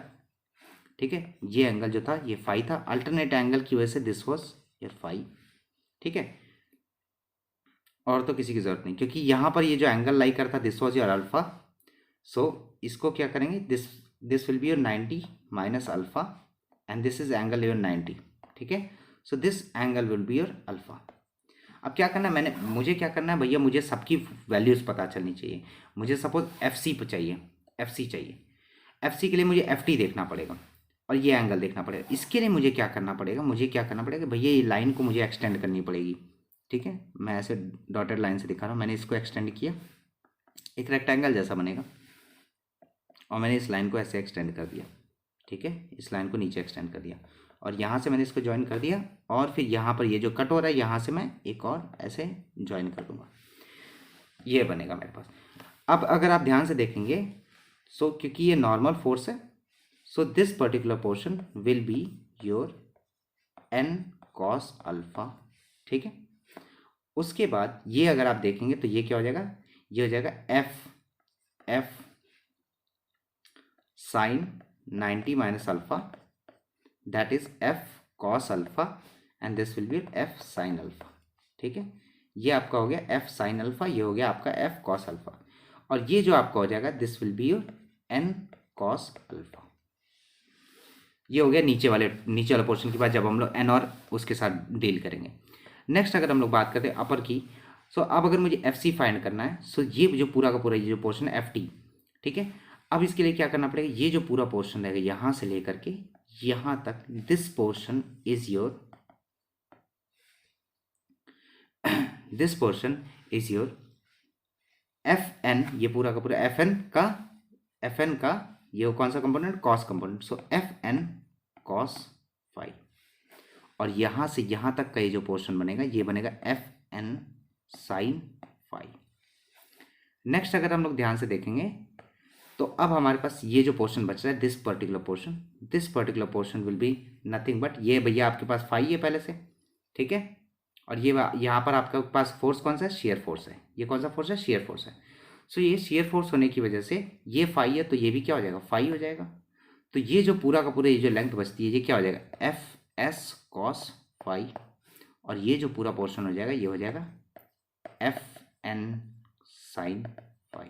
S1: ठीक है, ये एंगल जो था ये फाई था. अल्टरनेट एंगल की वजह से दिस वॉज योर फाई. ठीक है, और तो किसी की जरूरत नहीं, क्योंकि यहाँ पर ये जो एंगल लाई करता दिस वॉज योर अल्फा. सो इसको क्या करेंगे, this will be your 90 minus alpha, and this is angle your 90. ठीक है, so this angle will be your alpha. अब क्या करना है, मुझे क्या करना है भैया, मुझे सबकी वैल्यूज़ पता चलनी चाहिए. मुझे सपोज एफ सी चाहिए, एफ सी चाहिए. एफ सी के लिए मुझे एफ टी देखना पड़ेगा और ये एंगल देखना पड़ेगा. इसके लिए मुझे क्या करना पड़ेगा, भैया ये लाइन को मुझे एक्सटेंड करनी पड़ेगी. ठीक है, मैं ऐसे डॉटेड लाइन से दिखा रहा हूँ. मैंने इसको एक्सटेंड किया, एक रेक्टेंगल जैसा बनेगा, और मैंने इस लाइन को ऐसे एक्सटेंड कर दिया. ठीक है, इस लाइन को नीचे एक्सटेंड कर दिया और यहाँ से मैंने इसको ज्वाइन कर दिया. और फिर यहाँ पर ये जो कट हो रहा है यहाँ से मैं एक और ऐसे ज्वाइन कर दूंगा, ये बनेगा मेरे पास. अब अगर आप ध्यान से देखेंगे, सो क्योंकि ये नॉर्मल फोर्स है, so this particular portion will be your N cos alpha. ठीक है, उसके बाद ये अगर आप देखेंगे तो ये क्या हो जाएगा, ये हो जाएगा F sine 90 minus alpha, that is F cos alpha, and this will be F sine alpha. ठीक है, ये आपका हो गया एफ साइन अल्फा, ये हो गया आपका एफ कॉस अल्फा. और ये जो आपका हो जाएगा this will be your N cos alpha. ये हो गया नीचे वाला पोर्शन के बाद जब हम लोग एन और उसके साथ डील करेंगे. नेक्स्ट अगर हम लोग बात करते हैं अपर की, सो अब अगर मुझे एफ सी फाइंड करना है, सो ये जो पूरा का पूरा ये जो पोर्शन है एफ टी. ठीक है, अब इसके लिए क्या करना पड़ेगा, ये जो पूरा पोर्शन रहेगा यहाँ से लेकर के यहाँ तक, this portion is your F N. ये पूरा का पूरा एफ एन का ये कौन सा कंपोनेंट, कॉस कंपोनेंट. सो एफ एन कॉस फाई, और यहाँ से यहाँ तक का ये जो पोर्शन बनेगा ये बनेगा F N sine phi. Next अगर हम लोग ध्यान से देखेंगे तो अब हमारे पास ये जो पोर्शन बच रहा है, this particular portion will be nothing but, ये भैया आपके पास फाई है पहले से. ठीक है, और ये यहाँ पर आपके पास फोर्स कौन सा है, शेयर फोर्स है. ये कौन सा फोर्स है, शेयर फोर्स है. सो ये शेयर फोर्स होने की वजह से ये फाई है, तो ये भी क्या हो जाएगा, फाई हो जाएगा. तो ये जो पूरा का पूरा ये जो लेंथ बचती है ये क्या हो जाएगा, एफ एस कॉस फाई, और ये जो पूरा पोर्शन हो जाएगा ये हो जाएगा एफ एन साइन फाई.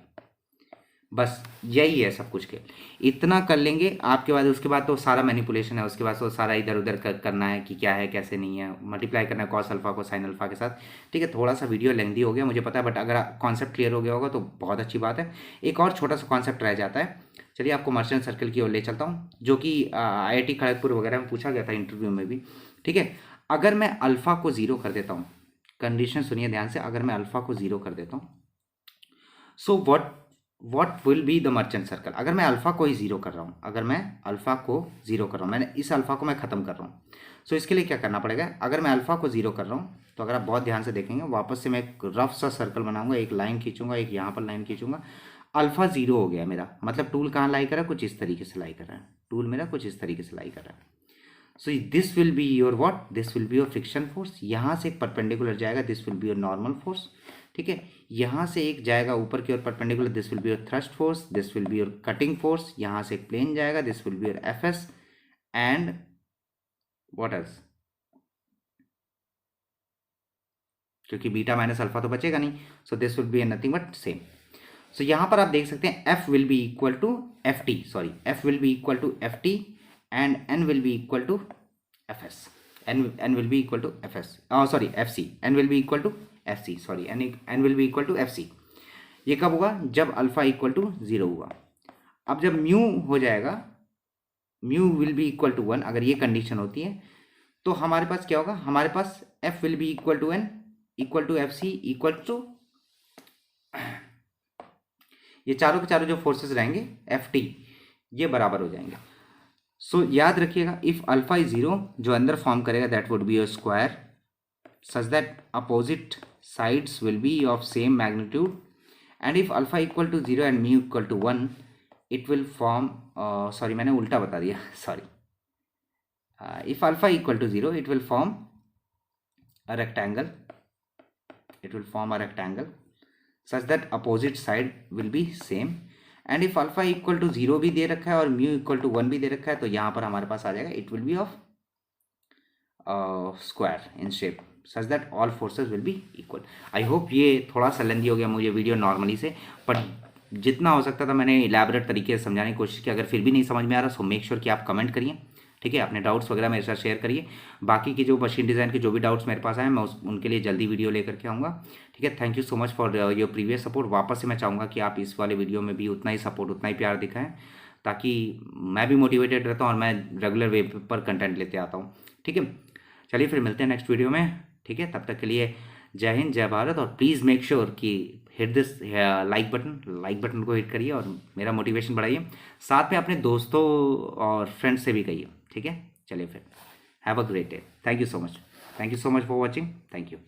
S1: बस यही है सब कुछ के, इतना कर लेंगे आपके बाद. उसके बाद तो सारा मैनिपुलेशन है, उसके बाद तो सारा इधर उधर करना है कि क्या है कैसे नहीं है, मल्टीप्लाई करना है कॉस अल्फा को साइन अल्फा के साथ. ठीक है, थोड़ा सा वीडियो लेंथी हो गया मुझे पता है, बट अगर कॉन्सेप्ट क्लियर हो गया होगा तो बहुत अच्छी बात है. एक और छोटा सा कॉन्सेप्ट रह जाता है, चलिए आपको मर्चेंट सर्कल की ओर ले चलता हूँ, जो कि IIT खड़गपुर वगैरह में पूछा गया था इंटरव्यू में भी. ठीक है, अगर मैं अल्फा को 0 कर देता हूँ, कंडीशन सुनिए ध्यान से, अगर मैं अल्फा को 0 कर देता हूँ, so what will be the merchant circle. अगर मैं अल्फा को ही 0 कर रहा हूँ, मैंने इस अल्फा को मैं खत्म कर रहा हूँ. सो इसके लिए क्या करना पड़ेगा, अगर मैं अल्फा को 0 कर रहा हूँ तो अगर आप बहुत ध्यान से देखेंगे, वापस से मैं एक रफ सा सर्कल बनाऊंगा, एक लाइन खींचूंगा, एक यहाँ पर लाइन खींचूंगा. अल्फा 0 हो गया मेरा, मतलब टूल कहाँ लाई कर रहा है, कुछ इस तरीके से लाई कर रहा है. टूल मेरा कुछ इस तरीके से लाई कर रहा है. So this will be your what, this will be your friction force. यहाँ से एक परपेंडिकुलर जाएगा, this will be your normal force. ठीक है, यहाँ से एक जाएगा ऊपर की ओर perpendicular, this will be your thrust force, this will be your cutting force, यहाँ से एक प्लेन जाएगा, this will be your F S and what else, क्योंकि बीटा माइनस अल्फा तो बचेगा नहीं, सो this will be nothing but same. So यहाँ पर आप देख सकते हैं F will be equal to F T, sorry F will be equal to F T and N will be equal to F S, N will be equal to F S, sorry F C, N will be equal to F C, sorry N will be equal to F C. ये कब होगा, जब alpha equal to 0 होगा। अब जब mu हो जाएगा, mu will be equal to 1, अगर ये कंडीशन होती है तो हमारे पास क्या होगा, हमारे पास F will be equal to N equal to F C equal to, ये चारों के चारों जो फोर्सेस रहेंगे एफ टी, ये बराबर हो जाएंगे। सो याद रखिएगा, इफ अल्फा इज 0, जो अंदर फॉर्म करेगा that would be your square such that opposite sides will be of same magnitude, and if alpha equal to 0 and mu equal to 1 it will form, sorry मैंने उल्टा बता दिया, sorry, if alpha equal to 0 it will form a rectangle, it will form a rectangle such that opposite side will be same, and if alpha equal to 0 भी दे रखा है और mu equal to 1 भी दे रखा है, तो यहाँ पर हमारे पास आ जाएगा it will be of square in shape such that all forces will be equal। I hope ये थोड़ा सा लेंदी हो गया मुझे वीडियो नॉर्मली से, पर जितना हो सकता था मैंने इलेबोरेट तरीके से समझाने की कोशिश की। अगर फिर भी नहीं समझ में आ रहा सो मेक श्योर कि आप कमेंट करिए, ठीक है, अपने डाउट्स वगैरह मेरे साथ शेयर करिए। बाकी की जो मशीन डिज़ाइन के जो भी डाउट्स मेरे पास आए मैं उनके लिए जल्दी वीडियो लेकर के आऊँगा, ठीक है। Thank you so much for your previous support. वापस से मैं चाहूँगा कि आप इस वाले वीडियो में भी उतना ही सपोर्ट, उतना ही प्यार दिखाएं, ताकि मैं भी मोटिवेटेड रहता हूँ और मैं रेगुलर वे पर कंटेंट लेते आता हूँ, ठीक है। चलिए फिर मिलते हैं नेक्स्ट वीडियो में, ठीक है। तब तक के लिए जय हिंद, जय भारत, और प्लीज़ मेक श्योर कि हिट दिस लाइक बटन को हिट करिए और मेरा मोटिवेशन बढ़ाइए। साथ में अपने दोस्तों और फ्रेंड्स से भी कहिए, ठीक है। चलिए फिर, have a great day, thank you so much for watching, thank you.